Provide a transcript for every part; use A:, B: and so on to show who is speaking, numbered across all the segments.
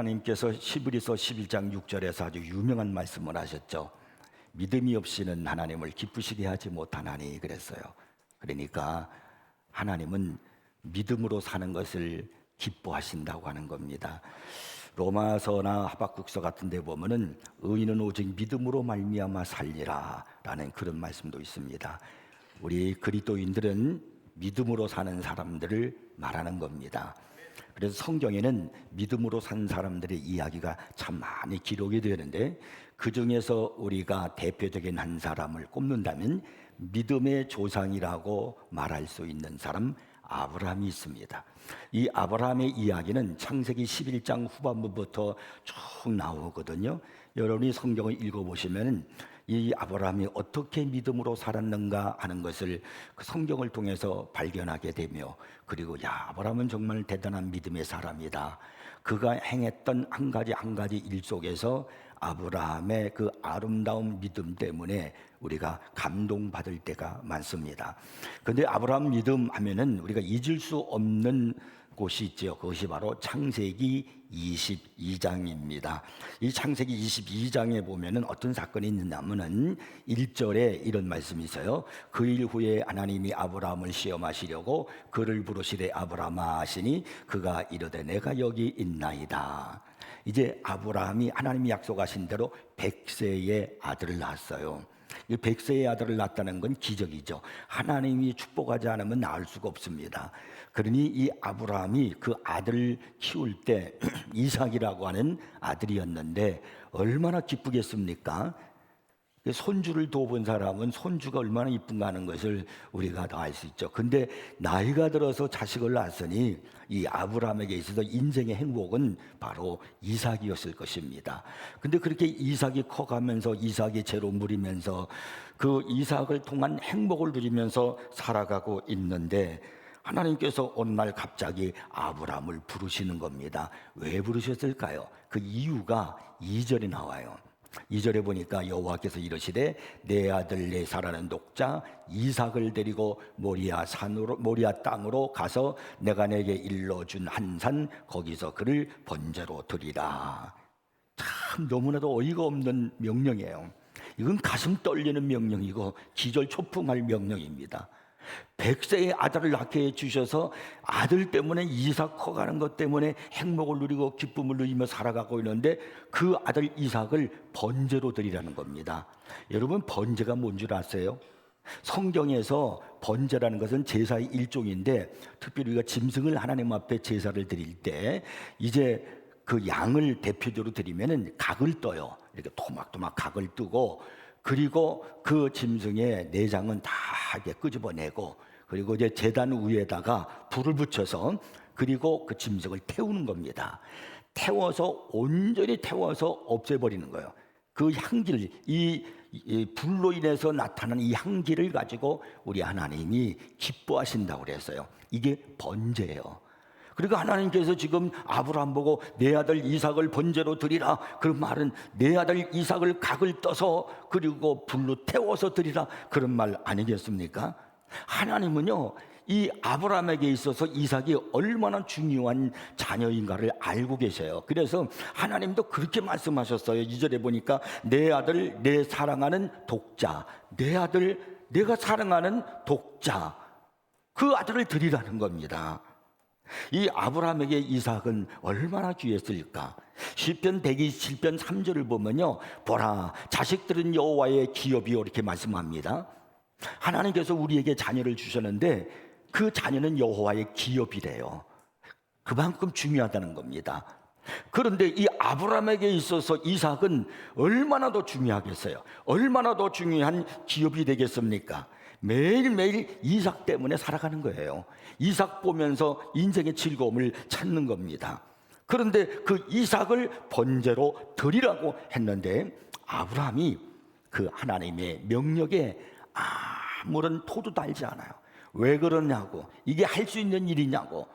A: 하나님께서 히브리서 11장 6절에서 아주 유명한 말씀을 하셨죠. 믿음이 없이는 하나님을 기쁘시게 하지 못하나니 그랬어요. 그러니까 하나님은 믿음으로 사는 것을 기뻐하신다고 하는 겁니다. 로마서나 하박국서 같은 데 보면은 의인은 오직 믿음으로 말미암아 살리라 라는 그런 말씀도 있습니다. 우리 그리스도인들은 믿음으로 사는 사람들을 말하는 겁니다. 그래서 성경에는 믿음으로 산 사람들의 이야기가 참 많이 기록이 되는데, 그 중에서 우리가 대표적인 한 사람을 꼽는다면 믿음의 조상이라고 말할 수 있는 사람, 아브라함이 있습니다. 이 아브라함의 이야기는 창세기 11장 후반부부터 쭉 나오거든요. 여러분이 성경을 읽어보시면 이 아브라함이 어떻게 믿음으로 살았는가 하는 것을 그 성경을 통해서 발견하게 되며, 그리고 아브라함은 정말 대단한 믿음의 사람이다. 그가 행했던 한 가지 일 속에서 아브라함의 그 아름다운 믿음 때문에 우리가 감동받을 때가 많습니다. 그런데 아브라함 믿음 하면은 우리가 잊을 수 없는 곳이 있죠. 그것이 바로 창세기 22장입니다. 이 창세기 22장에 보면은 어떤 사건이 있느냐면은 1절에 이런 말씀이 있어요. 그 일 후에 하나님이 아브라함을 시험하시려고 그를 부르시되 아브라함아 하시니 그가 이르되 내가 여기 있나이다. 이제 아브라함이 하나님이 약속하신 대로 100세의 아들을 낳았어요. 이 100세의 아들을 낳았다는 건 기적이죠. 하나님이 축복하지 않으면 낳을 수가 없습니다. 그러니 이 아브라함이 그 아들을 키울 때 이삭이라고 하는 아들이었는데 얼마나 기쁘겠습니까? 손주를 둬본 사람은 손주가 얼마나 이쁜가 하는 것을 우리가 다 알 수 있죠. 근데 나이가 들어서 자식을 낳았으니 이 아브라함에게 있어서 인생의 행복은 바로 이삭이었을 것입니다. 근데 그렇게 이삭이 커가면서 이삭이 죄로 물이면서 그 이삭을 통한 행복을 누리면서 살아가고 있는데, 하나님께서 어느 날 갑자기 아브라함을 부르시는 겁니다. 왜 부르셨을까요? 그 이유가 2절에 나와요. 2절에 보니까 여호와께서 이르시되 내 아들 내 사랑하는 독자 이삭을 데리고 모리아 땅으로 가서 내가 내게 일러준 한 산 거기서 그를 번제로 드리라. 참 너무나도 어이가 없는 명령이에요. 이건 가슴 떨리는 명령이고 기절초풍할 명령입니다. 100세의 아들을 낳게 해주셔서 아들 때문에 이삭 커가는 것 때문에 행복을 누리고 기쁨을 누리며 살아가고 있는데 그 아들 이삭을 번제로 드리라는 겁니다. 여러분, 번제가 뭔 줄 아세요? 성경에서 번제라는 것은 제사의 일종인데, 특별히 우리가 짐승을 하나님 앞에 제사를 드릴 때 이제 그 양을 대표적으로 드리면은 각을 떠요. 이렇게 토막토막 각을 뜨고, 그리고 그 짐승의 내장은 다 이렇게 끄집어내고, 그리고 이제 제단 위에다가 불을 붙여서 그리고 그 짐승을 태우는 겁니다. 태워서 온전히 태워서 없애버리는 거예요. 그 향기를, 이 불로 인해서 나타나는 이 향기를 가지고 우리 하나님이 기뻐하신다고 그랬어요. 이게 번제예요. 그러니까 하나님께서 지금 아브라함 보고 내 아들 이삭을 번제로 드리라, 그런 말은 내 아들 이삭을 각을 떠서 그리고 불로 태워서 드리라, 그런 말 아니겠습니까? 하나님은요, 이 아브라함에게 있어서 이삭이 얼마나 중요한 자녀인가를 알고 계셔요. 그래서 하나님도 그렇게 말씀하셨어요. 2절에 보니까 내 아들 내 사랑하는 독자, 내 아들 내가 사랑하는 독자, 그 아들을 드리라는 겁니다. 이 아브라함에게 이삭은 얼마나 귀했을까? 시편 127편 3절을 보면요, 보라 자식들은 여호와의 기업이요, 이렇게 말씀합니다. 하나님께서 우리에게 자녀를 주셨는데 그 자녀는 여호와의 기업이래요. 그만큼 중요하다는 겁니다. 그런데 이 아브라함에게 있어서 이삭은 얼마나 더 중요하겠어요? 얼마나 더 중요한 기업이 되겠습니까? 매일매일 이삭 때문에 살아가는 거예요. 이삭 보면서 인생의 즐거움을 찾는 겁니다. 그런데 그 이삭을 번제로 드리라고 했는데 아브라함이 그 하나님의 명령에 아무런 토도 달지 않아요. 왜 그러냐고, 이게 할 수 있는 일이냐고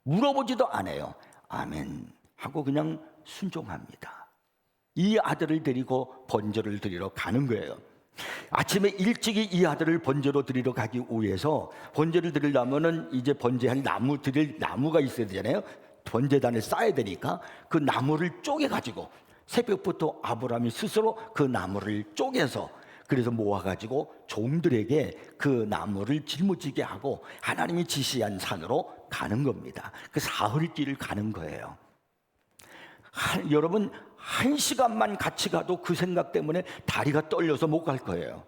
A: 물어보지도 않아요. 아멘 하고 그냥 순종합니다. 이 아들을 데리고 번제를 드리러 가는 거예요. 아침에 일찍이 이 아들을 번제로 드리러 가기 위해서, 번제를 드리려면은 이제 번제할 드릴 나무가 있어야 되잖아요. 번제단을 쌓아야 되니까 그 나무를 쪼개가지고 새벽부터 아브라함이 스스로 그 나무를 쪼개서 그래서 모아가지고 종들에게 그 나무를 짊어지게 하고 하나님이 지시한 산으로 가는 겁니다. 그 사흘길을 가는 거예요. 여러분 1시간만 같이 가도 그 생각 때문에 다리가 떨려서 못 갈 거예요.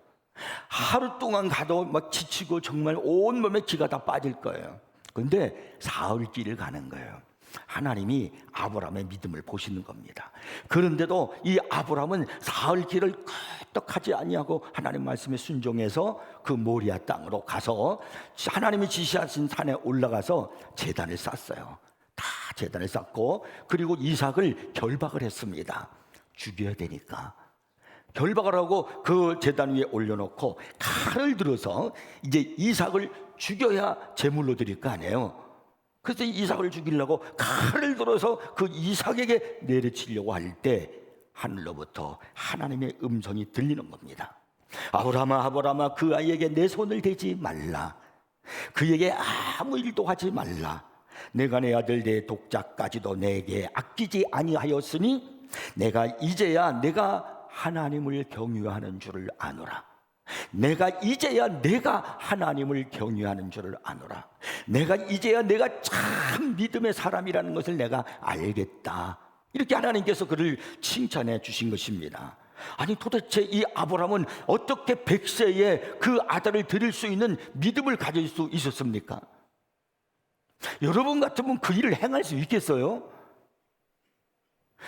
A: 하루 동안 가도 막 지치고 정말 온몸에 기가 다 빠질 거예요. 그런데 사흘길을 가는 거예요. 하나님이 아브라함의 믿음을 보시는 겁니다. 그런데도 이 아브라함은 사흘길을 끄떡하지 아니하고 하나님 말씀에 순종해서 그 모리아 땅으로 가서 하나님이 지시하신 산에 올라가서 제단을 쌓았어요. 다 제단을 쌓고 그리고 이삭을 결박을 했습니다. 죽여야 되니까 결박을 하고 그 제단 위에 올려놓고 칼을 들어서 이제 이삭을 죽여야 제물로 드릴 거 아니에요. 그래서 이삭을 죽이려고 칼을 들어서 그 이삭에게 내려치려고 할 때 하늘로부터 하나님의 음성이 들리는 겁니다. 아브라함아 아브라함아 그 아이에게 내 손을 대지 말라. 그에게 아무 일도 하지 말라. 내가 내 아들 내 독자까지도 내게 아끼지 아니하였으니 내가 이제야 내가 하나님을 경유하는 줄을 아노라. 내가 이제야 내가 하나님을 경유하는 줄을 아노라. 내가 이제야 내가 참 믿음의 사람이라는 것을 내가 알겠다. 이렇게 하나님께서 그를 칭찬해 주신 것입니다. 아니 도대체 이 아브라함은 어떻게 100세에 그 아들을 드릴 수 있는 믿음을 가질 수 있었습니까? 여러분 같으면 그 일을 행할 수 있겠어요?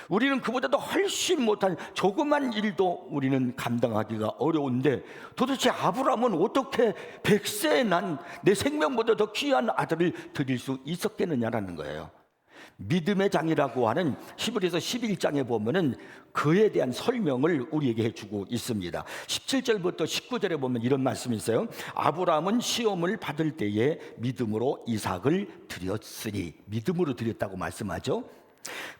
A: 우리는 그보다도 훨씬 못한 조그만 일도 우리는 감당하기가 어려운데 도대체 아브라함은 어떻게 100세에 난 내 생명보다 더 귀한 아들을 드릴 수 있었겠느냐라는 거예요. 믿음의 장이라고 하는 히브리서 11장에 보면은 그에 대한 설명을 우리에게 해주고 있습니다. 17절부터 19절에 보면 이런 말씀이 있어요. 아브라함은 시험을 받을 때에 믿음으로 이삭을 드렸으니, 믿음으로 드렸다고 말씀하죠.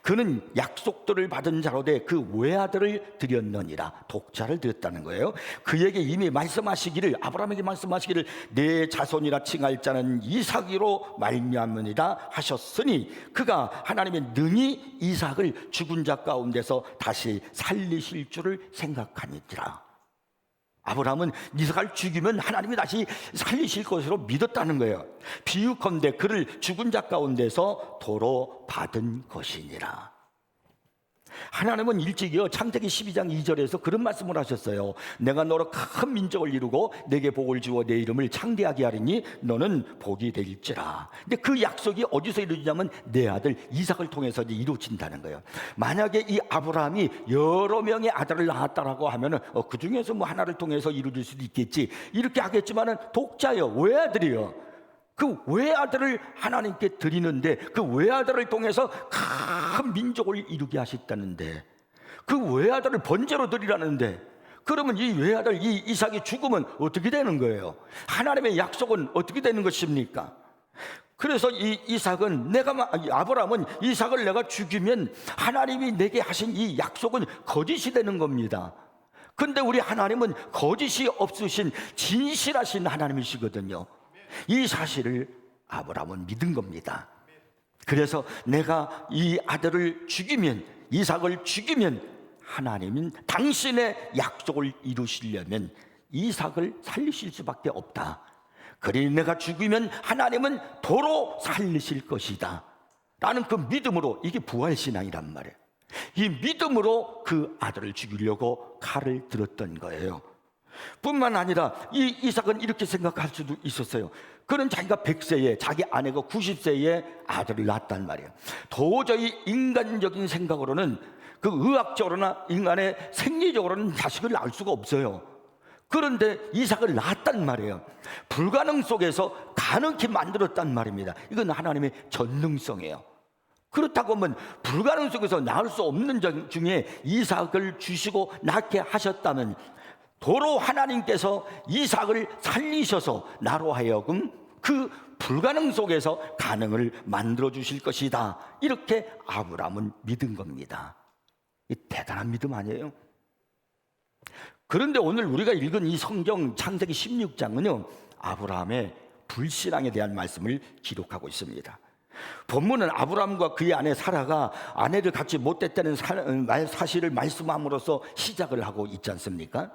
A: 그는 약속들을 받은 자로 돼 그 외아들을 드렸느니라. 독자를 드렸다는 거예요. 그에게 이미 말씀하시기를, 아브라함에게 말씀하시기를 내 자손이라 칭할 자는 이삭이로 말미암으리라 하셨으니 그가 하나님의 능히 이삭을 죽은 자 가운데서 다시 살리실 줄을 생각하니라. 아브라함은 이삭을 죽이면 하나님이 다시 살리실 것으로 믿었다는 거예요. 비유컨대 그를 죽은 자 가운데서 도로 받은 것이니라. 하나님은 일찍이요 창세기 12장 2절에서 그런 말씀을 하셨어요. 내가 너로 큰 민족을 이루고 내게 복을 주어 내 이름을 창대하게 하리니 너는 복이 될지라. 근데 그 약속이 어디서 이루어지냐면 내 아들 이삭을 통해서 이루어진다는 거예요. 만약에 이 아브라함이 여러 명의 아들을 낳았다라고 하면은 그 중에서 뭐 하나를 통해서 이루어질 수도 있겠지 이렇게 하겠지만은 독자요, 외아들이요. 그 외아들을 하나님께 드리는데 그 외아들을 통해서 큰 민족을 이루게 하셨다는데 그 외아들을 번제로 드리라는데 그러면 이 외아들 이 이삭이 죽으면 어떻게 되는 거예요? 하나님의 약속은 어떻게 되는 것입니까? 그래서 이 이삭은 아브라함은 이삭을 내가 죽이면 하나님이 내게 하신 이 약속은 거짓이 되는 겁니다. 근데 우리 하나님은 거짓이 없으신 진실하신 하나님이시거든요. 이 사실을 아브라함은 믿은 겁니다. 그래서 내가 이 아들을 죽이면, 이삭을 죽이면 하나님은 당신의 약속을 이루시려면 이삭을 살리실 수밖에 없다. 그러니 내가 죽이면 하나님은 도로 살리실 것이다 라는 그 믿음으로, 이게 부활신앙이란 말이에요. 이 믿음으로 그 아들을 죽이려고 칼을 들었던 거예요. 뿐만 아니라 이 이삭은 이렇게 생각할 수도 있었어요. 그는 자기가 100세에 자기 아내가 90세에 아들을 낳았단 말이에요. 도저히 인간적인 생각으로는 그 의학적으로나 인간의 생리적으로는 자식을 낳을 수가 없어요. 그런데 이삭을 낳았단 말이에요. 불가능 속에서 가능케 만들었단 말입니다. 이건 하나님의 전능성이에요. 그렇다고 하면 불가능 속에서 낳을 수 없는 중에 이삭을 주시고 낳게 하셨다면 도로 하나님께서 이삭을 살리셔서 나로 하여금 그 불가능 속에서 가능을 만들어 주실 것이다. 이렇게 아브라함은 믿은 겁니다. 이 대단한 믿음 아니에요? 그런데 오늘 우리가 읽은 이 성경 창세기 16장은요 아브라함의 불신앙에 대한 말씀을 기록하고 있습니다. 본문은 아브라함과 그의 아내 사라가 아내를 갖지 못했다는 사실을 말씀함으로써 시작을 하고 있지 않습니까?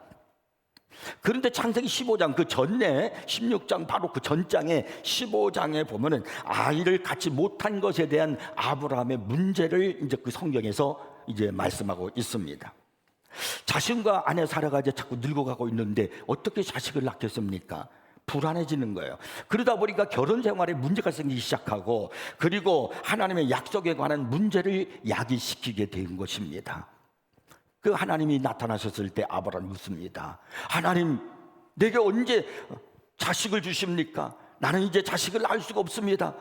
A: 그런데 창세기 15장 그 전에 16장 바로 그 전장에 15장에 보면은 아이를 갖지 못한 것에 대한 아브라함의 문제를 이제 그 성경에서 이제 말씀하고 있습니다. 자신과 아내 사라가 이제 자꾸 늙어가고 있는데 어떻게 자식을 낳겠습니까? 불안해지는 거예요. 그러다 보니까 결혼 생활에 문제가 생기기 시작하고, 그리고 하나님의 약속에 관한 문제를 야기시키게 된 것입니다. 그 하나님이 나타나셨을 때 아브라함이 묻습니다. 하나님, 내게 언제 자식을 주십니까? 나는 이제 자식을 낳을 수가 없습니다.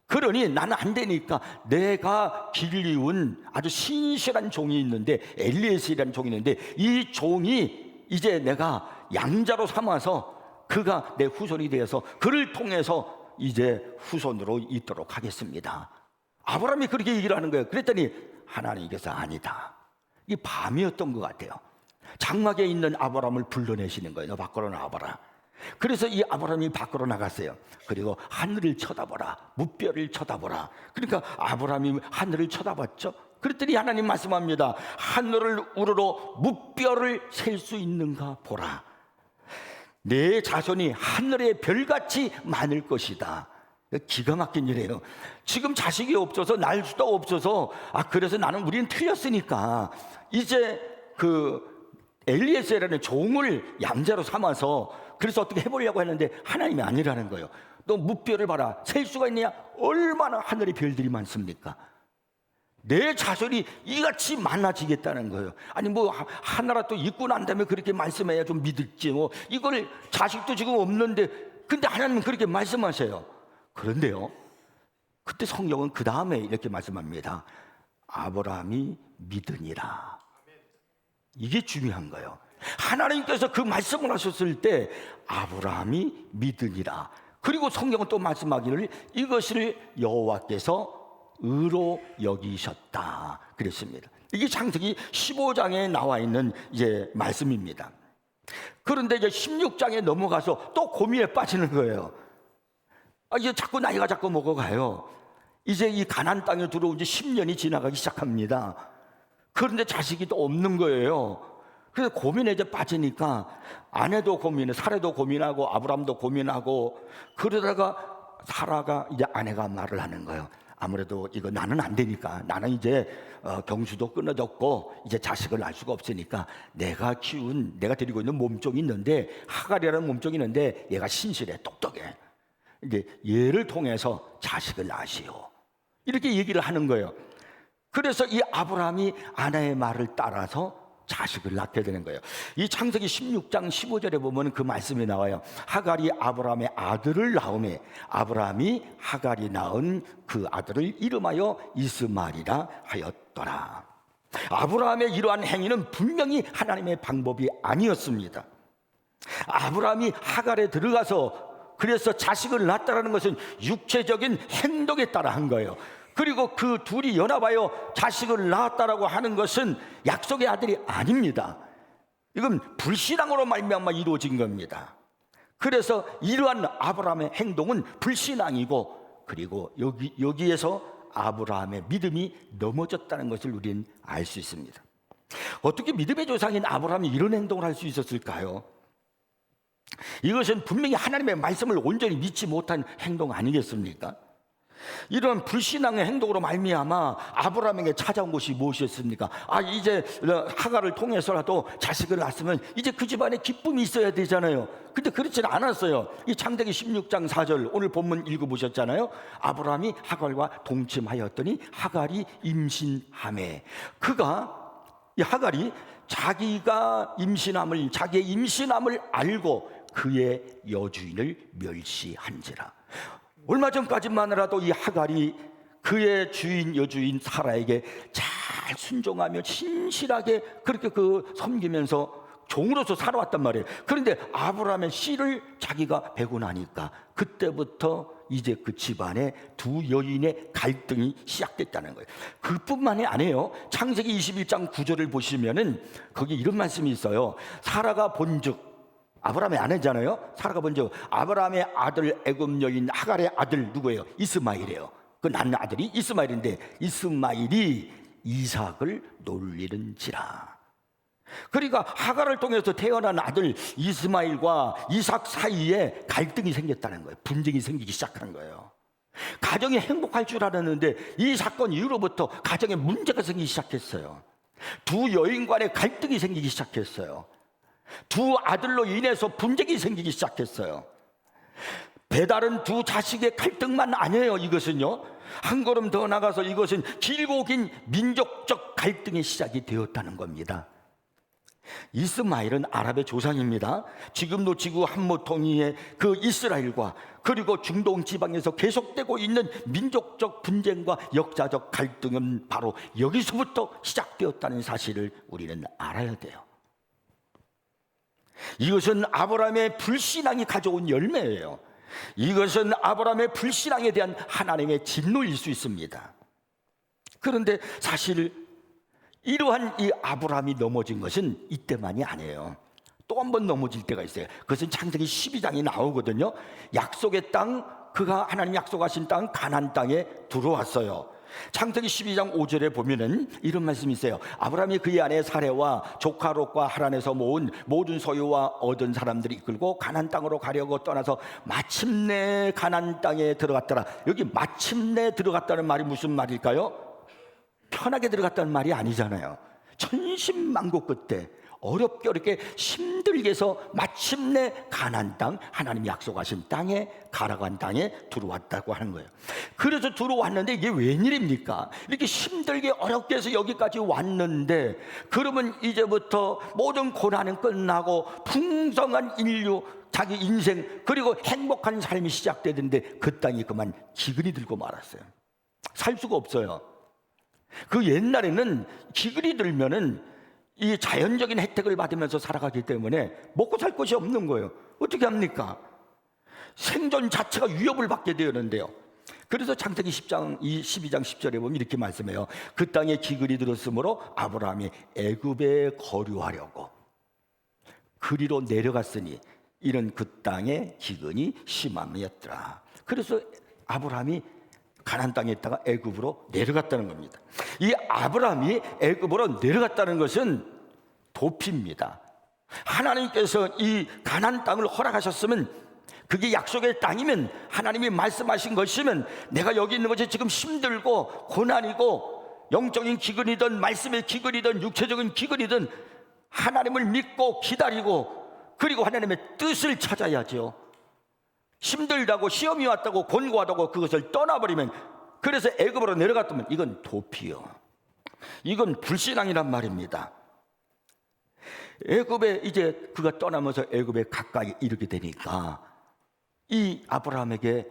A: 그러니 나는 안 되니까 내가 길리운 아주 신실한 종이 있는데, 엘리에셀이라는 종이 있는데, 이 종이 이제 내가 양자로 삼아서 그가 내 후손이 되어서 그를 통해서 이제 후손으로 있도록 하겠습니다. 아브라함이 그렇게 얘기를 하는 거예요. 그랬더니 하나님께서 아니다. 이 밤이었던 것 같아요. 장막에 있는 아브라함을 불러내시는 거예요. 너 밖으로 나와봐라. 그래서 이 아브라함이 밖으로 나갔어요. 그리고 하늘을 쳐다보라, 무뼈를 쳐다보라. 그러니까 아브라함이 하늘을 쳐다봤죠. 그랬더니 하나님 말씀합니다. 하늘을 우러러 무뼈를 셀 수 있는가 보라. 내 자손이 하늘의 별같이 많을 것이다. 기가 막힌 일이에요. 지금 자식이 없어서 날 수도 없어서 그래서 우리는 틀렸으니까 이제 그 엘리에셀이라는 종을 양자로 삼아서 그래서 어떻게 해보려고 했는데 하나님이 아니라는 거예요. 너 무뼈를 봐라. 셀 수가 있느냐? 얼마나 하늘의 별들이 많습니까? 내 자손이 이같이 많아지겠다는 거예요. 아니 뭐 하나라 또 있고 난 다음에 그렇게 말씀해야 좀 믿을지, 뭐 이거를 자식도 지금 없는데 근데 하나님은 그렇게 말씀하세요. 그런데요, 그때 성경은 그 다음에 이렇게 말씀합니다. 아브라함이 믿으니라. 이게 중요한 거예요. 하나님께서 그 말씀을 하셨을 때 아브라함이 믿으니라. 그리고 성경은 또 말씀하기를 이것을 여호와께서 의로 여기셨다 그랬습니다. 이게 창세기 15장에 나와 있는 이제 말씀입니다. 그런데 이제 16장에 넘어가서 또 고민에 빠지는 거예요. 이제 자꾸 나이가 자꾸 먹어가요. 이제 이 가나안 땅에 들어온 지 10년이 지나가기 시작합니다. 그런데 자식이 또 없는 거예요. 그래서 고민에 이제 빠지니까 아내도 고민해, 사라도 고민하고 아브람도 고민하고, 그러다가 사라가 이제 아내가 말을 하는 거예요. 아무래도 이거 나는 안 되니까, 나는 이제 경수도 끊어졌고 이제 자식을 낳을 수가 없으니까 내가 데리고 있는 몸종이 있는데, 하갈이라는 몸종이 있는데 얘가 신실해, 똑똑해. 이제 얘를 통해서 자식을 낳으시오. 이렇게 얘기를 하는 거예요. 그래서 이 아브라함이 아내의 말을 따라서 자식을 낳게 되는 거예요. 이 창세기 16장 15절에 보면 그 말씀이 나와요. 하갈이 아브라함의 아들을 낳으매 아브라함이 하갈이 낳은 그 아들을 이름하여 이스마엘이라 하였더라. 아브라함의 이러한 행위는 분명히 하나님의 방법이 아니었습니다. 아브라함이 하갈에 들어가서 그래서 자식을 낳았다는 것은 육체적인 행동에 따라 한 거예요. 그리고 그 둘이 연합하여 자식을 낳았다라고 하는 것은 약속의 아들이 아닙니다. 이건 불신앙으로 말미암아 이루어진 겁니다. 그래서 이러한 아브라함의 행동은 불신앙이고, 그리고 여기에서 아브라함의 믿음이 넘어졌다는 것을 우리는 알 수 있습니다. 어떻게 믿음의 조상인 아브라함이 이런 행동을 할 수 있었을까요? 이것은 분명히 하나님의 말씀을 온전히 믿지 못한 행동 아니겠습니까? 이런 불신앙의 행동으로 말미암아 아브라함에게 찾아온 것이 무엇이었습니까? 이제 하갈을 통해서라도 자식을 낳았으면 이제 그 집안에 기쁨이 있어야 되잖아요. 근데 그렇지는 않았어요. 이 창세기 16장 4절 오늘 본문 읽어보셨잖아요. 아브라함이 하갈과 동침하였더니 하갈이 임신하매, 이 하갈이 자기의 임신함을 알고 그의 여주인을 멸시한지라. 얼마 전까지만 해도 이 하갈이 그의 여주인 사라에게 잘 순종하며 신실하게 그렇게 섬기면서 종으로서 살아왔단 말이에요. 그런데 아브라함의 씨를 자기가 베고 나니까 그때부터 이제 그 집안에 두 여인의 갈등이 시작됐다는 거예요. 그뿐만이 아니에요. 창세기 21장 9절을 보시면은 거기 이런 말씀이 있어요. 사라가 본즉, 아브라함의 아내잖아요. 사라가 본즉 아브라함의 아들 애굽 여인 하갈의 아들 누구예요? 이스마엘이에요. 그 낳는 아들이 이스마엘인데 이스마엘이 이삭을 놀리는지라. 그러니까 하갈을 통해서 태어난 아들 이스마엘과 이삭 사이에 갈등이 생겼다는 거예요. 분쟁이 생기기 시작한 거예요. 가정이 행복할 줄 알았는데 이 사건 이후로부터 가정에 문제가 생기기 시작했어요. 두 여인 간에 갈등이 생기기 시작했어요. 두 아들로 인해서 분쟁이 생기기 시작했어요. 배다른 두 자식의 갈등만 아니에요. 이것은요, 한 걸음 더 나가서 이것은 길고 긴 민족적 갈등의 시작이 되었다는 겁니다. 이스마엘은 아랍의 조상입니다. 지금도 지구 한모통이의 그 이스라엘과 그리고 중동 지방에서 계속되고 있는 민족적 분쟁과 역사적 갈등은 바로 여기서부터 시작되었다는 사실을 우리는 알아야 돼요. 이것은 아브라함의 불신앙이 가져온 열매예요. 이것은 아브라함의 불신앙에 대한 하나님의 진노일 수 있습니다. 그런데 사실 이러한 이 아브라함이 넘어진 것은 이때만이 아니에요. 또 한 번 넘어질 때가 있어요. 그것은 창세기 12장이 나오거든요. 약속의 땅, 그가 하나님 약속하신 땅 가나안 땅에 들어왔어요. 창세기 12장 5절에 보면은 이런 말씀이 있어요. 아브라함이 그의 아내 사레와 조카 롯과 하란에서 모은 모든 소유와 얻은 사람들이 이끌고 가나안 땅으로 가려고 떠나서 마침내 가나안 땅에 들어갔더라. 여기 마침내 들어갔다는 말이 무슨 말일까요? 편하게 들어갔다는 말이 아니잖아요. 천신만고 끝에 어렵게 힘들게 해서 마침내 가나안 땅, 하나님이 약속하신 땅에, 가나안 땅에 들어왔다고 하는 거예요. 그래서 들어왔는데 이게 웬일입니까? 이렇게 힘들게 어렵게 해서 여기까지 왔는데, 그러면 이제부터 모든 고난은 끝나고 풍성한 인류, 자기 인생, 그리고 행복한 삶이 시작되는데 그 땅이 그만 기근이 들고 말았어요. 살 수가 없어요. 그 옛날에는 기근이 들면은 이 자연적인 혜택을 받으면서 살아가기 때문에 먹고 살 것이 없는 거예요. 어떻게 합니까? 생존 자체가 위협을 받게 되었는데요. 그래서 창세기 12장 10절에 보면 이렇게 말씀해요. 그 땅에 기근이 들었으므로 아브라함이 애굽에 거류하려고 그리로 내려갔으니 이는 그 땅에 기근이 심함이었더라. 그래서 아브라함이 가나안 땅에 있다가 애굽으로 내려갔다는 겁니다. 이 아브라함이 애굽으로 내려갔다는 것은 도피입니다. 하나님께서 이 가나안 땅을 허락하셨으면, 그게 약속의 땅이면, 하나님이 말씀하신 것이면, 내가 여기 있는 것이 지금 힘들고 고난이고 영적인 기근이든 말씀의 기근이든 육체적인 기근이든 하나님을 믿고 기다리고 그리고 하나님의 뜻을 찾아야죠. 힘들다고 시험이 왔다고 권고하다고 그것을 떠나버리면, 그래서 애굽으로 내려갔다면 이건 도피요. 이건 불신앙이란 말입니다. 애굽에 이제 그가 떠나면서 애굽에 가까이 이르게 되니까 이 아브라함에게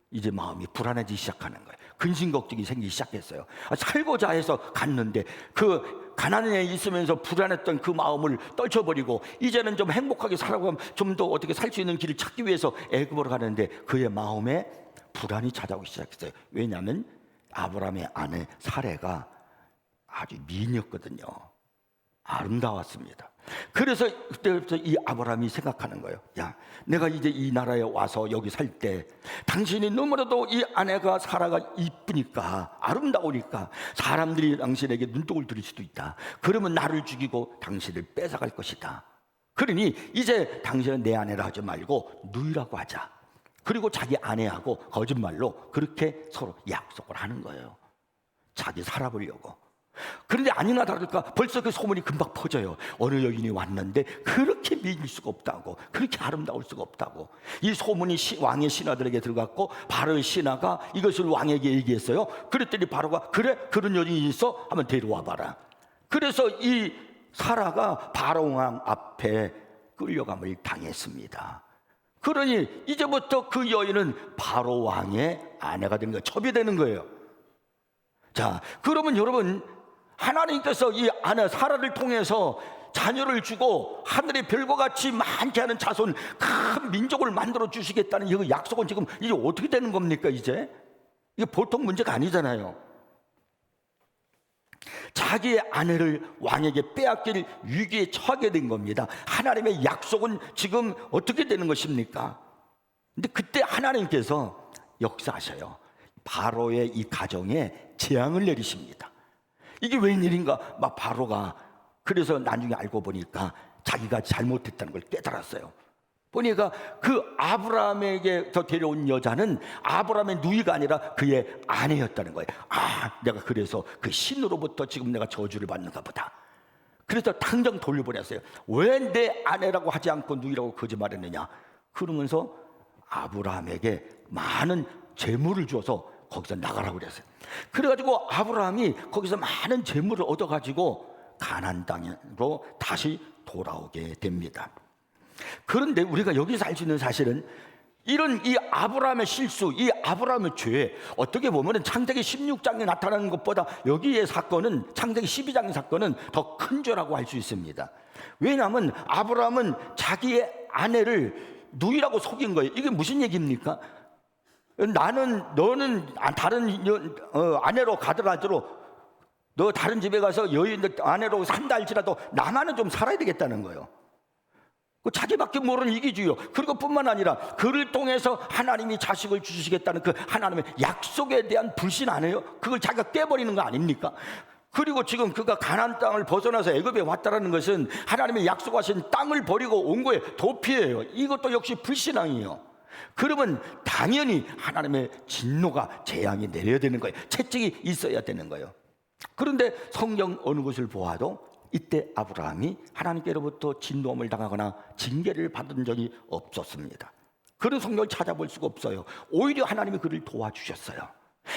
A: 이제 마음이 불안해지기 시작하는 거예요. 근심 걱정이 생기기 시작했어요. 살고자 해서 갔는데 그 가나안에 있으면서 불안했던 그 마음을 떨쳐버리고 이제는 좀 행복하게 살아가면 좀 더 어떻게 살 수 있는 길을 찾기 위해서 애굽으로 가는데 그의 마음에 불안이 찾아오기 시작했어요. 왜냐하면 아브라함의 아내 사레가 아주 미인이었거든요. 아름다웠습니다. 그래서 그때부터 이 아브라함이 생각하는 거예요. 야, 내가 이제 이 나라에 와서 여기 살 때 당신이 너무나도 이 아내가 사라가 이쁘니까, 아름다우니까 사람들이 당신에게 눈독을 들일 수도 있다. 그러면 나를 죽이고 당신을 뺏어갈 것이다. 그러니 이제 당신은 내 아내라 하지 말고 누이라고 하자. 그리고 자기 아내하고 거짓말로 그렇게 서로 약속을 하는 거예요. 자기 살아보려고. 그런데 아니나 다를까 벌써 그 소문이 금방 퍼져요. 어느 여인이 왔는데 그렇게 미일 수가 없다고, 그렇게 아름다울 수가 없다고. 이 소문이 왕의 신하들에게 들어갔고 바로의 신하가 이것을 왕에게 얘기했어요. 그랬더니 바로가 그래, 그런 여인이 있어? 하면 데려와 봐라. 그래서 이 사라가 바로 왕 앞에 끌려감을 당했습니다. 그러니 이제부터 그 여인은 바로 왕의 아내가 되는 거예요. 첩이 되는 거예요. 자, 그러면 여러분, 하나님께서 이 아내 사라를 통해서 자녀를 주고 하늘의 별과 같이 많게 하는 자손, 큰 민족을 만들어 주시겠다는 이 약속은 지금 이제 어떻게 되는 겁니까? 이제 이게 보통 문제가 아니잖아요. 자기의 아내를 왕에게 빼앗길 위기에 처하게 된 겁니다. 하나님의 약속은 지금 어떻게 되는 것입니까? 근데 그때 하나님께서 역사하셔요. 바로의 이 가정에 재앙을 내리십니다. 이게 웬일인가? 막 바로가 그래서 나중에 알고 보니까 자기가 잘못했다는 걸 깨달았어요. 보니까 그 아브라함에게 더 데려온 여자는 아브라함의 누이가 아니라 그의 아내였다는 거예요. 아, 내가 그래서 그 신으로부터 지금 내가 저주를 받는가 보다. 그래서 당장 돌려보냈어요. 왜 내 아내라고 하지 않고 누이라고 거짓말했느냐? 그러면서 아브라함에게 많은 재물을 줘서 거기서 나가라고 그랬어요. 그래가지고 아브라함이 거기서 많은 재물을 얻어가지고 가나안 땅으로 다시 돌아오게 됩니다. 그런데 우리가 여기서 알 수 있는 사실은 이런 이 아브라함의 실수, 이 아브라함의 죄, 어떻게 보면 창세기 16장에 나타나는 것보다 여기의 사건은, 창세기 12장의 사건은 더 큰 죄라고 할 수 있습니다. 왜냐하면 아브라함은 자기의 아내를 누이라고 속인 거예요. 이게 무슨 얘기입니까? 너는 다른 아내로 가더라도 너 다른 집에 가서 여인 아내로 산다 할지라도 나만은 좀 살아야 되겠다는 거예요. 자기밖에 모르는 이기주의요. 그리고 뿐만 아니라 그를 통해서 하나님이 자식을 주시겠다는 그 하나님의 약속에 대한 불신 안 해요? 그걸 자기가 깨버리는 거 아닙니까? 그리고 지금 그가 가나안 땅을 벗어나서 애굽에 왔다는 것은 하나님의 약속하신 땅을 버리고 온 거에 도피예요. 이것도 역시 불신앙이에요. 그러면 당연히 하나님의 진노가 재앙이 내려야 되는 거예요. 채찍이 있어야 되는 거예요. 그런데 성경 어느 곳을 보아도 이때 아브라함이 하나님께로부터 진노함을 당하거나 징계를 받은 적이 없었습니다. 그런 성경을 찾아볼 수가 없어요. 오히려 하나님이 그를 도와주셨어요.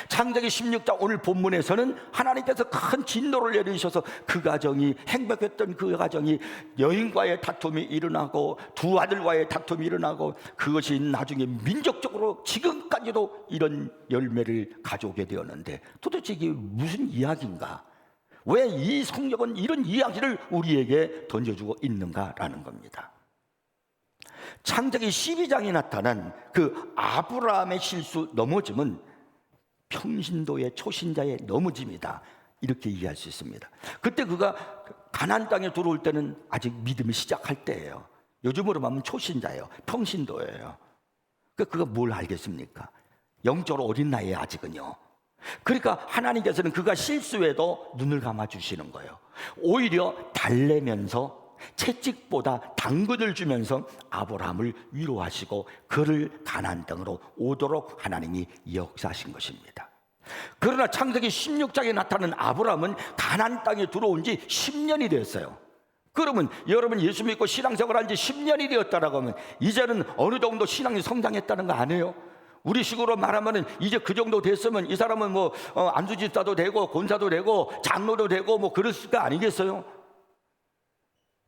A: 창세기 16장 오늘 본문에서는 하나님께서 큰 진노를 내리셔서 그 가정이 행복했던 그 가정이 여인과의 다툼이 일어나고 두 아들과의 다툼이 일어나고 그것이 나중에 민족적으로 지금까지도 이런 열매를 가져오게 되었는데 도대체 이게 무슨 이야기인가? 왜 이 성경은 이런 이야기를 우리에게 던져주고 있는가라는 겁니다. 창세기 12장에 나타난 그 아브라함의 실수 넘어짐은 평신도의 초신자의 넘어짐이다, 이렇게 이해할 수 있습니다. 그때 그가 가나안 땅에 들어올 때는 아직 믿음이 시작할 때예요. 요즘으로 말하면 초신자예요. 평신도예요. 그가 뭘 알겠습니까? 영적으로 어린 나이에 아직은요. 그러니까 하나님께서는 그가 실수해도 눈을 감아주시는 거예요. 오히려 달래면서 채찍보다 당근을 주면서 아브라함을 위로하시고 그를 가나안 땅으로 오도록 하나님이 역사하신 것입니다. 그러나 창세기 16장에 나타나는 아브라함은 가나안 땅에 들어온 지 10년이 됐어요. 그러면 여러분 예수 믿고 신앙생활한 지 10년이 되었다라고 하면 이제는 어느 정도 신앙이 성장했다는 거 아니에요? 우리 식으로 말하면 이제 그 정도 됐으면 이 사람은 안수집사도 되고 권사도 되고 장로도 되고 그랬을 거 아니겠어요?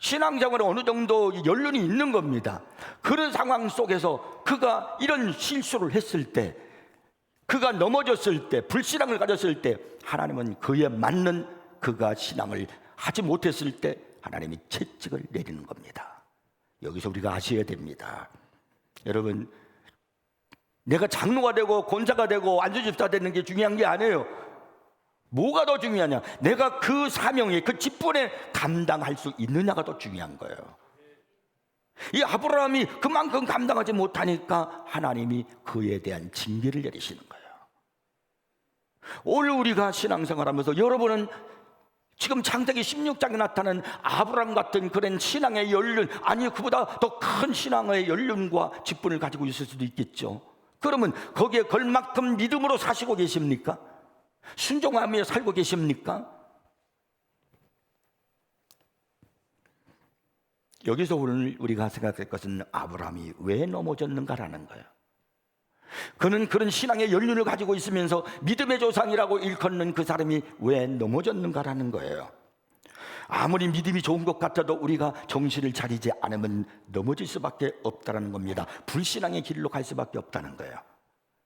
A: 신앙생활에 어느 정도 연륜이 있는 겁니다. 그런 상황 속에서 그가 이런 실수를 했을 때, 그가 넘어졌을 때, 불신앙을 가졌을 때 하나님은 그에 맞는 그가 신앙을 하지 못했을 때 하나님이 채찍을 내리는 겁니다. 여기서 우리가 아셔야 됩니다. 여러분, 내가 장로가 되고 권사가 되고 안수집사 되는 게 중요한 게 아니에요. 뭐가 더 중요하냐? 내가 그 사명에, 그 직분에 감당할 수 있느냐가 더 중요한 거예요. 이 아브라함이 그만큼 감당하지 못하니까 하나님이 그에 대한 징계를 내리시는 거예요. 오늘 우리가 신앙생활하면서 여러분은 지금 창세기 16장에 나타난 아브라함 같은 그런 신앙의 연륜, 아니 그보다 더 큰 신앙의 연륜과 직분을 가지고 있을 수도 있겠죠. 그러면 거기에 걸만큼 믿음으로 사시고 계십니까? 순종하며 살고 계십니까? 여기서 오늘 우리가 생각할 것은 아브라함이 왜 넘어졌는가라는 거예요. 그는 그런 신앙의 연륜을 가지고 있으면서 믿음의 조상이라고 일컫는 그 사람이 왜 넘어졌는가라는 거예요. 아무리 믿음이 좋은 것 같아도 우리가 정신을 차리지 않으면 넘어질 수밖에 없다는 겁니다. 불신앙의 길로 갈 수밖에 없다는 거예요.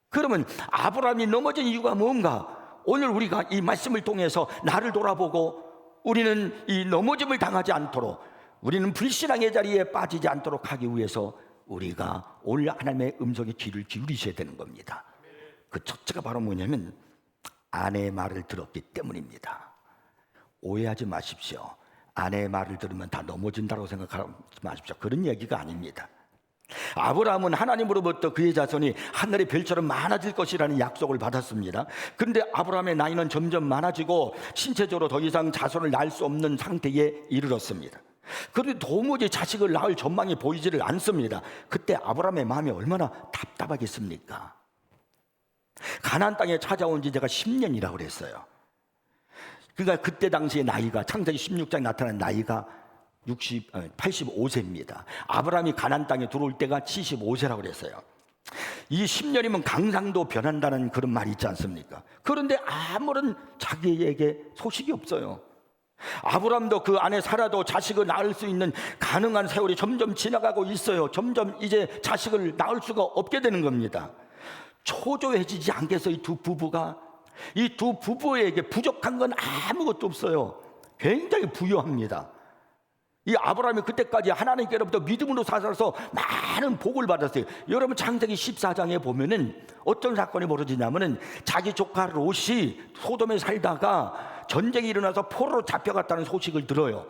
A: 그러면 아브라함이 넘어진 이유가 뭔가? 오늘 우리가 이 말씀을 통해서 나를 돌아보고 우리는 이 넘어짐을 당하지 않도록, 우리는 불신앙의 자리에 빠지지 않도록 하기 위해서 우리가 오늘 하나님의 음성에 귀를 기울이셔야 되는 겁니다. 그 첫째가 바로 뭐냐면 아내의 말을 들었기 때문입니다. 오해하지 마십시오. 아내의 말을 들으면 다 넘어진다고 생각하지 마십시오. 그런 얘기가 아닙니다. 아브라함은 하나님으로부터 그의 자손이 하늘의 별처럼 많아질 것이라는 약속을 받았습니다. 그런데 아브라함의 나이는 점점 많아지고 신체적으로 더 이상 자손을 낳을 수 없는 상태에 이르렀습니다. 그런데 도무지 자식을 낳을 전망이 보이지를 않습니다. 그때 아브라함의 마음이 얼마나 답답하겠습니까? 가나안 땅에 찾아온 지 제가 10년이라고 그랬어요. 그러니까 그때 당시의 나이가, 창세기 16장에 나타난 나이가 85세입니다. 아브라함이 가나안 땅에 들어올 때가 75세라고 그랬어요. 이 10년이면 강상도 변한다는 그런 말이 있지 않습니까? 그런데 아무런 자기에게 소식이 없어요. 아브라함도 그 안에 살아도 자식을 낳을 수 있는 가능한 세월이 점점 지나가고 있어요. 점점 이제 자식을 낳을 수가 없게 되는 겁니다. 초조해지지 않겠어? 이 두 부부에게 부족한 건 아무것도 없어요. 굉장히 부유합니다. 이 아브라함이 그때까지 하나님께로부터 믿음으로 살아서 많은 복을 받았어요. 여러분 창세기 14장에 보면은 어떤 사건이 벌어지냐면은 자기 조카 롯이 소돔에 살다가 전쟁이 일어나서 포로로 잡혀갔다는 소식을 들어요.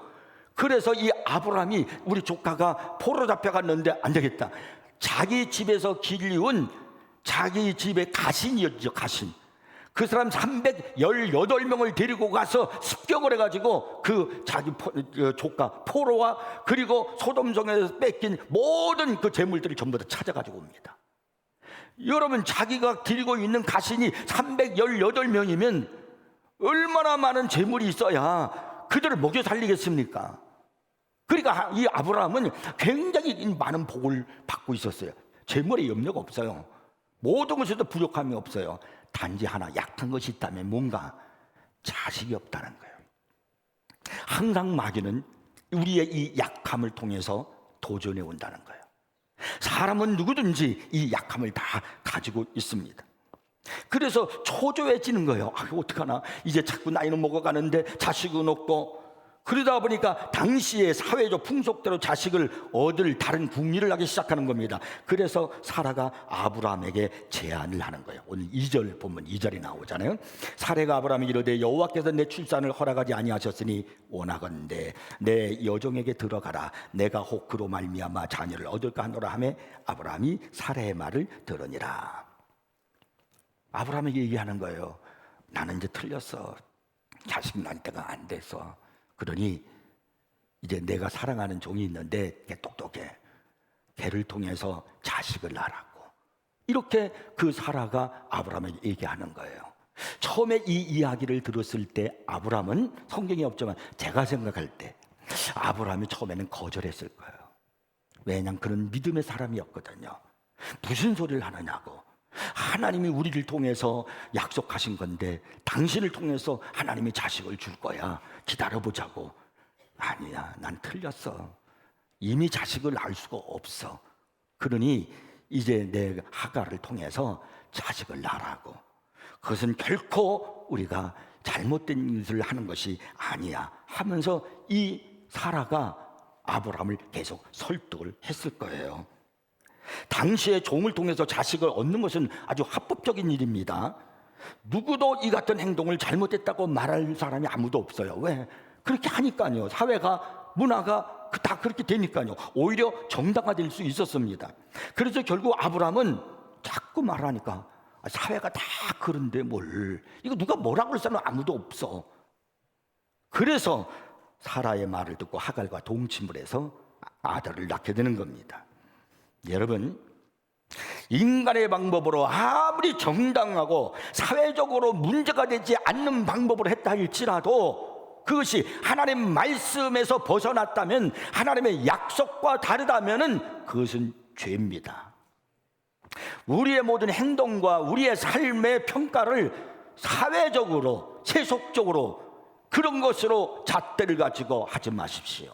A: 그래서 이 아브라함이 우리 조카가 포로로 잡혀갔는데 안 되겠다. 자기 집에서 길리운 자기 집의 가신이었죠, 가신. 그 사람 318명을 데리고 가서 습격을 해가지고 그 자기 조카 포로와 그리고 소돔성에서 뺏긴 모든 그 재물들을 전부 다 찾아가지고 옵니다. 여러분 자기가 데리고 있는 가신이 318명이면 얼마나 많은 재물이 있어야 그들을 먹여 살리겠습니까? 그러니까 이 아브라함은 굉장히 많은 복을 받고 있었어요. 재물에 염려가 없어요. 모든 것에도 부족함이 없어요. 단지 하나 약한 것이 있다면 뭔가 자식이 없다는 거예요. 항상 마귀는 우리의 이 약함을 통해서 도전해 온다는 거예요. 사람은 누구든지 이 약함을 다 가지고 있습니다. 그래서 초조해지는 거예요. 어떡하나, 이제 자꾸 나이는 먹어가는데 자식은 없고. 그러다 보니까 당시의 사회적 풍속대로 자식을 얻을 다른 궁리를 하기 시작하는 겁니다. 그래서 사라가 아브라함에게 제안을 하는 거예요. 오늘 2절 보면 2절이 나오잖아요. 사라가 아브라함에게 이르되 여호와께서 내 출산을 허락하지 아니하셨으니 원하건대 내 여종에게 들어가라. 내가 혹 그로 말미암아 자녀를 얻을까 하노라 하매 아브라함이 사라의 말을 들으니라. 아브라함에게 얘기하는 거예요. 나는 이제 틀렸어. 자식 낳을 때가 안 돼서. 그러니 이제 내가 사랑하는 종이 있는데 걔 똑똑해. 걔를 통해서 자식을 낳으라고. 이렇게 그 사라가 아브라함에게 얘기하는 거예요. 처음에 이 이야기를 들었을 때 아브라함은, 성경이 없지만 제가 생각할 때 아브라함이 처음에는 거절했을 거예요. 왜냐하면 그런 믿음의 사람이었거든요. 무슨 소리를 하느냐고. 하나님이 우리를 통해서 약속하신 건데 당신을 통해서 하나님이 자식을 줄 거야. 기다려보자고. 아니야, 난 틀렸어. 이미 자식을 낳을 수가 없어. 그러니 이제 내 하가를 통해서 자식을 낳으라고. 그것은 결코 우리가 잘못된 것을 하는 것이 아니야 하면서 이 사라가 아브라함을 계속 설득을 했을 거예요. 당시에 종을 통해서 자식을 얻는 것은 아주 합법적인 일입니다. 누구도 이 같은 행동을 잘못했다고 말할 사람이 아무도 없어요. 왜? 그렇게 하니까요. 사회가, 문화가 다 그렇게 되니까요. 오히려 정당화될 수 있었습니다. 그래서 결국 아브라함은 자꾸 말하니까 사회가 다 그런데 뭘, 이거 누가 뭐라고 할 사람은 아무도 없어. 그래서 사라의 말을 듣고 하갈과 동침을 해서 아들을 낳게 되는 겁니다. 여러분, 인간의 방법으로 아무리 정당하고 사회적으로 문제가 되지 않는 방법으로 했다 할지라도 그것이 하나님 말씀에서 벗어났다면, 하나님의 약속과 다르다면 그것은 죄입니다. 우리의 모든 행동과 우리의 삶의 평가를 사회적으로, 세속적으로 그런 것으로 잣대를 가지고 하지 마십시오.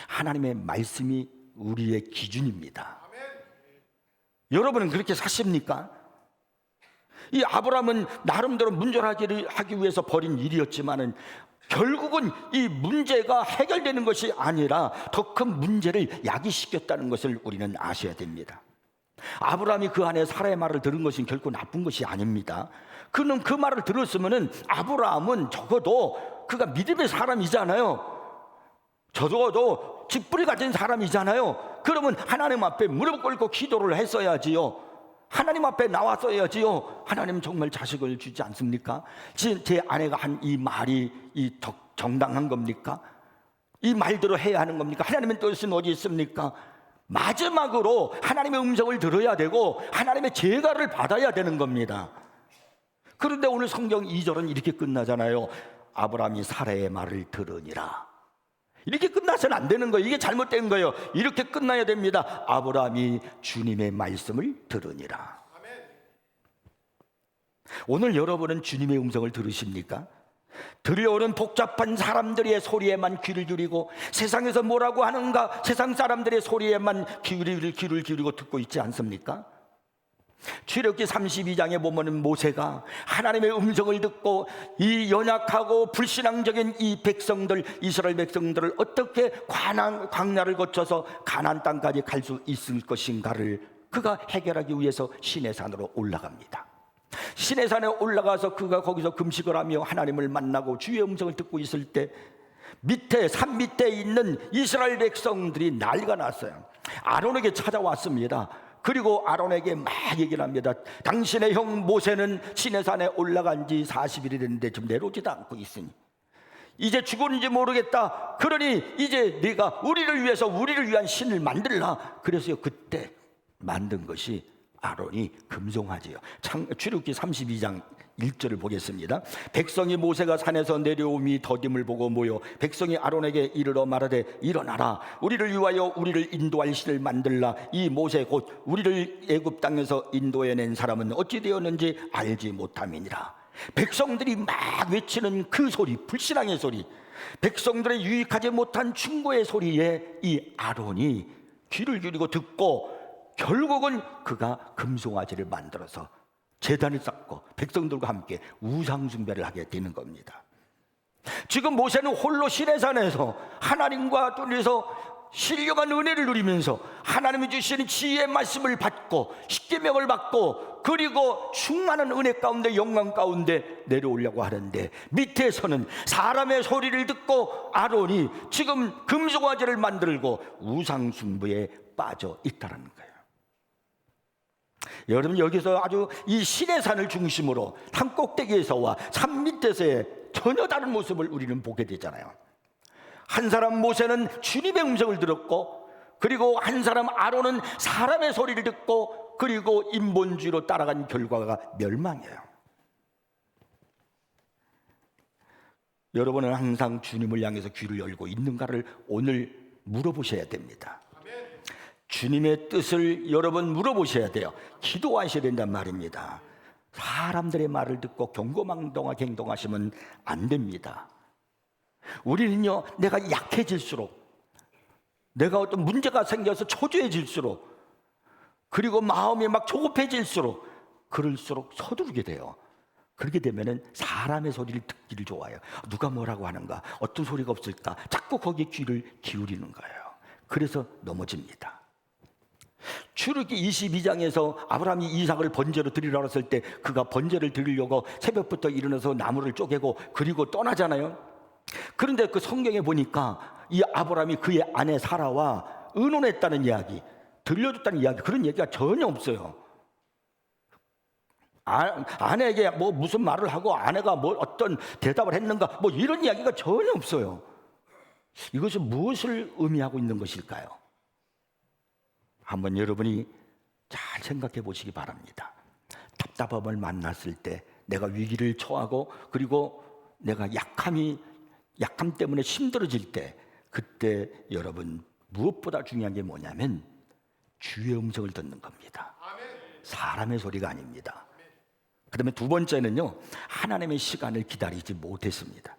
A: 하나님의 말씀이 우리의 기준입니다. 여러분은 그렇게 사십니까? 이 아브라함은 나름대로 문제를 하기 위해서 벌인 일이었지만은 결국은 이 문제가 해결되는 것이 아니라 더 큰 문제를 야기시켰다는 것을 우리는 아셔야 됩니다. 아브라함이 그 안에 사라의 말을 들은 것은 결코 나쁜 것이 아닙니다. 그는 그 말을 들었으면은 아브라함은 적어도 그가 믿음의 사람이잖아요. 적어도 직분을 가진 사람이잖아요. 그러면 하나님 앞에 무릎 꿇고 기도를 했어야지요. 하나님 앞에 나왔어야지요. 하나님 정말 자식을 주지 않습니까? 제 아내가 한 이 말이 정당한 겁니까? 이 말대로 해야 하는 겁니까? 하나님의 뜻은 어디 있습니까? 마지막으로 하나님의 음성을 들어야 되고 하나님의 제가를 받아야 되는 겁니다. 그런데 오늘 성경 2절은 이렇게 끝나잖아요. 아브라함이 사라의 말을 들으니라. 이렇게 끝나서는 안 되는 거예요. 이게 잘못된 거예요. 이렇게 끝나야 됩니다. 아브라함이 주님의 말씀을 들으니라. 오늘 여러분은 주님의 음성을 들으십니까? 들려오는 복잡한 사람들의 소리에만 귀를 기울이고 세상에서 뭐라고 하는가 세상 사람들의 소리에만 귀를 기울이고 듣고 있지 않습니까? 출애굽기 32장에 보면은 모세가 하나님의 음성을 듣고 이 연약하고 불신앙적인 이 백성들, 이스라엘 백성들을 어떻게 광야를 거쳐서 가나안 땅까지 갈 수 있을 것인가를 그가 해결하기 위해서 시내산으로 올라갑니다. 시내산에 올라가서 그가 거기서 금식을 하며 하나님을 만나고 주의 음성을 듣고 있을 때 산 밑에 있는 이스라엘 백성들이 난리가 났어요. 아론에게 찾아왔습니다. 그리고 아론에게 막 얘기를 합니다. 당신의 형 모세는 시내산에 올라간 지 40일이 됐는데 지금 내려오지도 않고 있으니 이제 죽었는지 모르겠다. 그러니 이제 네가 우리를 위해서 우리를 위한 신을 만들라. 그래서 그때 만든 것이 아론이 금송아지요. 출애굽기 32장 1절을 보겠습니다. 백성이 모세가 산에서 내려오미 더딤을 보고 모여 백성이 아론에게 이르러 말하되 일어나라. 우리를 위하여 우리를 인도할 신을 만들라. 이 모세 곧 우리를 애굽 땅에서 인도해낸 사람은 어찌 되었는지 알지 못함이니라. 백성들이 막 외치는 그 소리, 불신앙의 소리, 백성들의 유익하지 못한 충고의 소리에 이 아론이 귀를 기울이고 듣고 결국은 그가 금송아지를 만들어서 제단을 쌓고 백성들과 함께 우상숭배를 하게 되는 겁니다. 지금 모세는 홀로 시내산에서 하나님과 둘이서 신령한 은혜를 누리면서 하나님이 주시는 지혜의 말씀을 받고 십계명을 받고 그리고 충만한 은혜 가운데 영광 가운데 내려오려고 하는데 밑에서는 사람의 소리를 듣고 아론이 지금 금송아지를 만들고 우상숭배에 빠져 있다는 거예요. 여러분 여기서 아주 이 시내산을 중심으로 산 꼭대기에서와 산 밑에서의 전혀 다른 모습을 우리는 보게 되잖아요. 한 사람 모세는 주님의 음성을 들었고 그리고 한 사람 아론은 사람의 소리를 듣고 그리고 인본주의로 따라간 결과가 멸망이에요. 여러분은 항상 주님을 향해서 귀를 열고 있는가를 오늘 물어보셔야 됩니다. 주님의 뜻을 여러분 물어보셔야 돼요. 기도하셔야 된단 말입니다. 사람들의 말을 듣고 경거망동하게 행동하시면 안 됩니다. 우리는요, 내가 약해질수록, 내가 어떤 문제가 생겨서 초조해질수록, 그리고 마음이 막 조급해질수록, 그럴수록 서두르게 돼요. 그렇게 되면은 사람의 소리를 듣기를 좋아해요. 누가 뭐라고 하는가, 어떤 소리가 없을까, 자꾸 거기에 귀를 기울이는 거예요. 그래서 넘어집니다. 출애굽기 22장에서 아브라함이 이삭을 번제로 드리라고 했을 때 그가 번제를 드리려고 새벽부터 일어나서 나무를 쪼개고 그리고 떠나잖아요. 그런데 그 성경에 보니까 이 아브라함이 그의 아내 사라와 의논했다는 이야기, 들려줬다는 이야기, 그런 얘기가 전혀 없어요. 아내에게 뭐 무슨 말을 하고 아내가 뭐 어떤 대답을 했는가, 뭐 이런 이야기가 전혀 없어요. 이것은 무엇을 의미하고 있는 것일까요? 한번 여러분이 잘 생각해 보시기 바랍니다. 답답함을 만났을 때, 내가 위기를 처하고 그리고 내가 약함 때문에 힘들어질 때, 그때 여러분 무엇보다 중요한 게 뭐냐면 주의 음성을 듣는 겁니다. 사람의 소리가 아닙니다. 그다음에 두 번째는요, 하나님의 시간을 기다리지 못했습니다.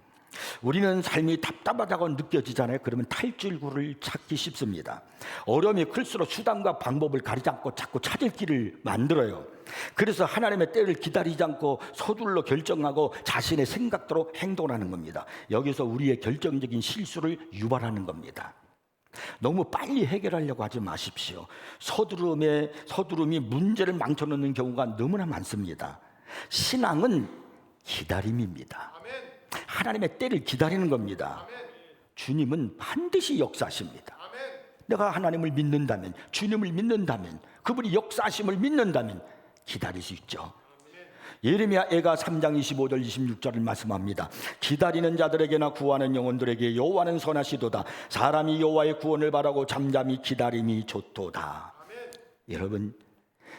A: 우리는 삶이 답답하다고 느껴지잖아요. 그러면 탈출구를 찾기 쉽습니다. 어려움이 클수록 수단과 방법을 가리지 않고 자꾸 찾을 길을 만들어요. 그래서 하나님의 때를 기다리지 않고 서둘러 결정하고 자신의 생각대로 행동하는 겁니다. 여기서 우리의 결정적인 실수를 유발하는 겁니다. 너무 빨리 해결하려고 하지 마십시오. 서두름이 문제를 망쳐놓는 경우가 너무나 많습니다. 신앙은 기다림입니다. 하나님의 때를 기다리는 겁니다. 주님은 반드시 역사하십니다. 내가 하나님을 믿는다면, 주님을 믿는다면, 그분이 역사하심을 믿는다면 기다릴 수 있죠. 예레미야가 3장 25절 26절을 말씀합니다. 기다리는 자들에게나 구하는 영혼들에게 여호와는 선하시도다. 사람이 여호와의 구원을 바라고 잠잠히 기다림이 좋도다. 여러분,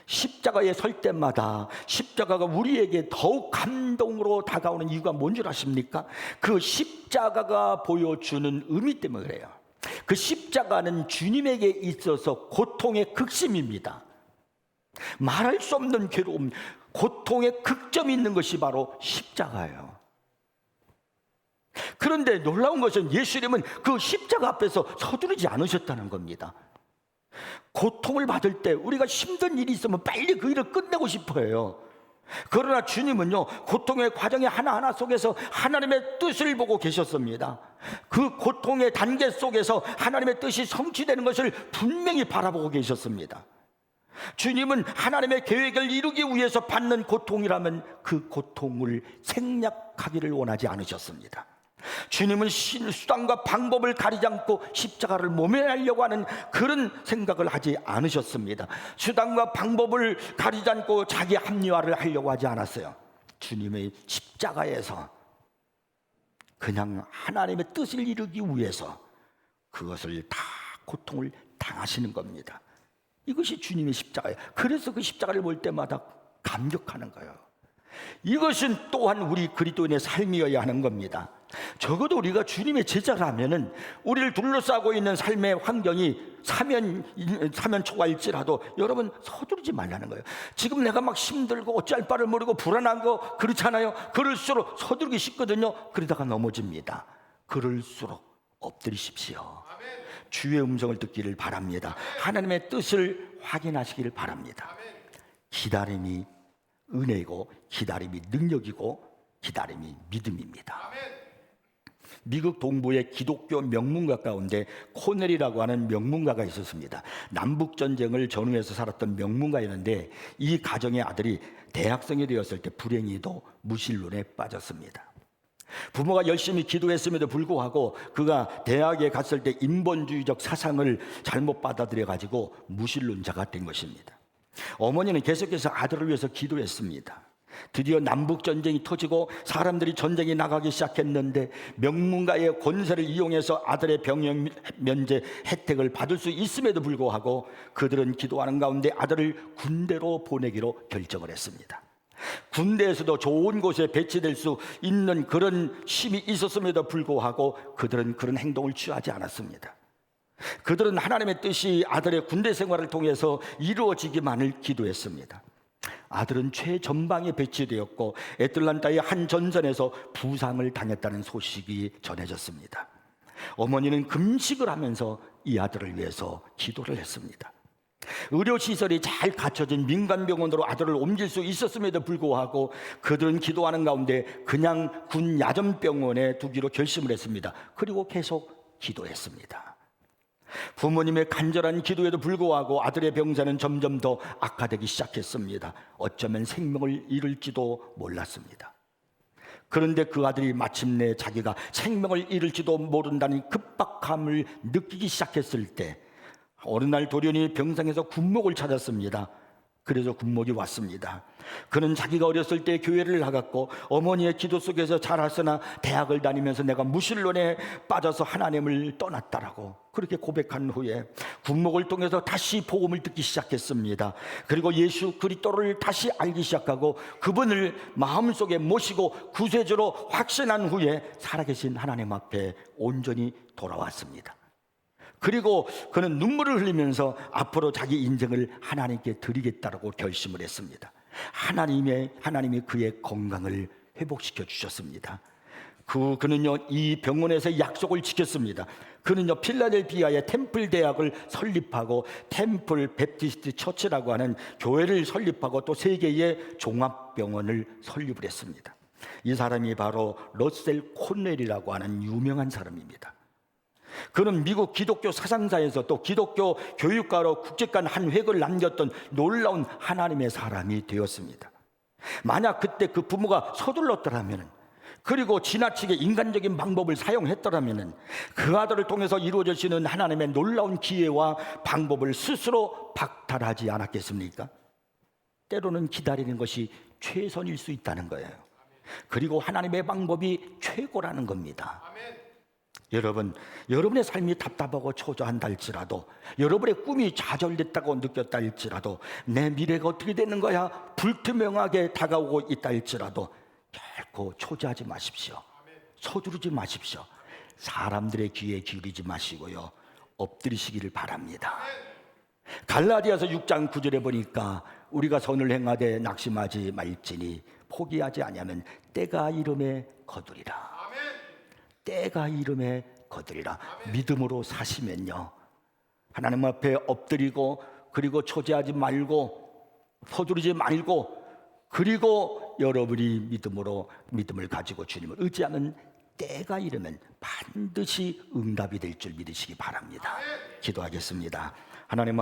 A: 십자가에 설 때마다 십자가가 우리에게 더욱 감동으로 다가오는 이유가 뭔 줄 아십니까? 그 십자가가 보여주는 의미 때문에 그래요. 그 십자가는 주님에게 있어서 고통의 극심입니다. 말할 수 없는 괴로움, 고통의 극점이 있는 것이 바로 십자가예요. 그런데 놀라운 것은 예수님은 그 십자가 앞에서 서두르지 않으셨다는 겁니다. 고통을 받을 때 우리가 힘든 일이 있으면 빨리 그 일을 끝내고 싶어요. 그러나 주님은요, 고통의 과정의 하나하나 속에서 하나님의 뜻을 보고 계셨습니다. 그 고통의 단계 속에서 하나님의 뜻이 성취되는 것을 분명히 바라보고 계셨습니다. 주님은 하나님의 계획을 이루기 위해서 받는 고통이라면 그 고통을 생략하기를 원하지 않으셨습니다. 주님은 수단과 방법을 가리지 않고 십자가를 모면하려고 하는 그런 생각을 하지 않으셨습니다. 수단과 방법을 가리지 않고 자기 합리화를 하려고 하지 않았어요. 주님의 십자가에서 그냥 하나님의 뜻을 이루기 위해서 그것을 다 고통을 당하시는 겁니다. 이것이 주님의 십자가예요. 그래서 그 십자가를 볼 때마다 감격하는 거예요. 이것은 또한 우리 그리스도인의 삶이어야 하는 겁니다. 적어도 우리가 주님의 제자라면은 우리를 둘러싸고 있는 삶의 환경이 사면 초과일지라도 여러분 서두르지 말라는 거예요. 지금 내가 막 힘들고 어찌할 바를 모르고 불안한 거 그렇잖아요. 그럴수록 서두르기 쉽거든요. 그러다가 넘어집니다. 그럴수록 엎드리십시오. 주의 음성을 듣기를 바랍니다. 하나님의 뜻을 확인하시기를 바랍니다. 기다림이 은혜이고 기다림이 능력이고 기다림이 믿음입니다. 미국 동부의 기독교 명문가 가운데 코넬이라고 하는 명문가가 있었습니다. 남북전쟁을 전후해서 살았던 명문가였는데 이 가정의 아들이 대학생이 되었을 때 불행히도 무신론에 빠졌습니다. 부모가 열심히 기도했음에도 불구하고 그가 대학에 갔을 때 인본주의적 사상을 잘못 받아들여 가지고 무신론자가 된 것입니다. 어머니는 계속해서 아들을 위해서 기도했습니다. 드디어 남북전쟁이 터지고 사람들이 전쟁에 나가기 시작했는데 명문가의 권세를 이용해서 아들의 병역 면제 혜택을 받을 수 있음에도 불구하고 그들은 기도하는 가운데 아들을 군대로 보내기로 결정을 했습니다. 군대에서도 좋은 곳에 배치될 수 있는 그런 힘이 있었음에도 불구하고 그들은 그런 행동을 취하지 않았습니다. 그들은 하나님의 뜻이 아들의 군대 생활을 통해서 이루어지기만을 기도했습니다. 아들은 최전방에 배치되었고 애틀란타의 한 전선에서 부상을 당했다는 소식이 전해졌습니다. 어머니는 금식을 하면서 이 아들을 위해서 기도를 했습니다. 의료시설이 잘 갖춰진 민간병원으로 아들을 옮길 수 있었음에도 불구하고 그들은 기도하는 가운데 그냥 군 야전병원에 두기로 결심을 했습니다. 그리고 계속 기도했습니다. 부모님의 간절한 기도에도 불구하고 아들의 병세는 점점 더 악화되기 시작했습니다. 어쩌면 생명을 잃을지도 몰랐습니다. 그런데 그 아들이 마침내 자기가 생명을 잃을지도 모른다는 급박함을 느끼기 시작했을 때 어느 날 돌연히 병상에서 군목을 찾았습니다. 그래서 군목이 왔습니다. 그는 자기가 어렸을 때 교회를 나갔고 어머니의 기도 속에서 자랐으나 대학을 다니면서 내가 무신론에 빠져서 하나님을 떠났다라고 그렇게 고백한 후에 군목을 통해서 다시 복음을 듣기 시작했습니다. 그리고 예수 그리스도를 다시 알기 시작하고 그분을 마음속에 모시고 구세주로 확신한 후에 살아계신 하나님 앞에 온전히 돌아왔습니다. 그리고 그는 눈물을 흘리면서 앞으로 자기 인생을 하나님께 드리겠다라고 결심을 했습니다. 하나님이 그의 건강을 회복시켜 주셨습니다. 그는요 이 병원에서 약속을 지켰습니다. 그는요 필라델피아의 템플 대학을 설립하고 템플 베프티스트 처치라고 하는 교회를 설립하고 또 세 개의 종합병원을 설립을 했습니다. 이 사람이 바로 러셀 코넬이라고 하는 유명한 사람입니다. 그는 미국 기독교 사상사에서 또 기독교 교육가로 국제관 한 획을 남겼던 놀라운 하나님의 사람이 되었습니다. 만약 그때 그 부모가 서둘렀더라면 그리고 지나치게 인간적인 방법을 사용했더라면 그 아들을 통해서 이루어지시는 하나님의 놀라운 기회와 방법을 스스로 박탈하지 않았겠습니까? 때로는 기다리는 것이 최선일 수 있다는 거예요. 그리고 하나님의 방법이 최고라는 겁니다. 여러분, 여러분의 삶이 답답하고 초조한다 할지라도, 여러분의 꿈이 좌절됐다고 느꼈다 할지라도, 내 미래가 어떻게 되는 거야 불투명하게 다가오고 있다 할지라도 결코 초조하지 마십시오. 서두르지 마십시오. 사람들의 귀에 기울이지 마시고요, 엎드리시기를 바랍니다. 갈라디아서 6장 9절에 보니까 우리가 선을 행하되 낙심하지 말지니 포기하지 아니하면 때가 이름에 거두리라. 때가 이름에 거두리라. 믿음으로 사시면요, 하나님 앞에 엎드리고, 그리고 초조하지 말고 서두르지 말고, 그리고 여러분이 믿음을 가지고 주님을 의지하면 때가 이르면 반드시 응답이 될 줄 믿으시기 바랍니다. 기도하겠습니다. 하나님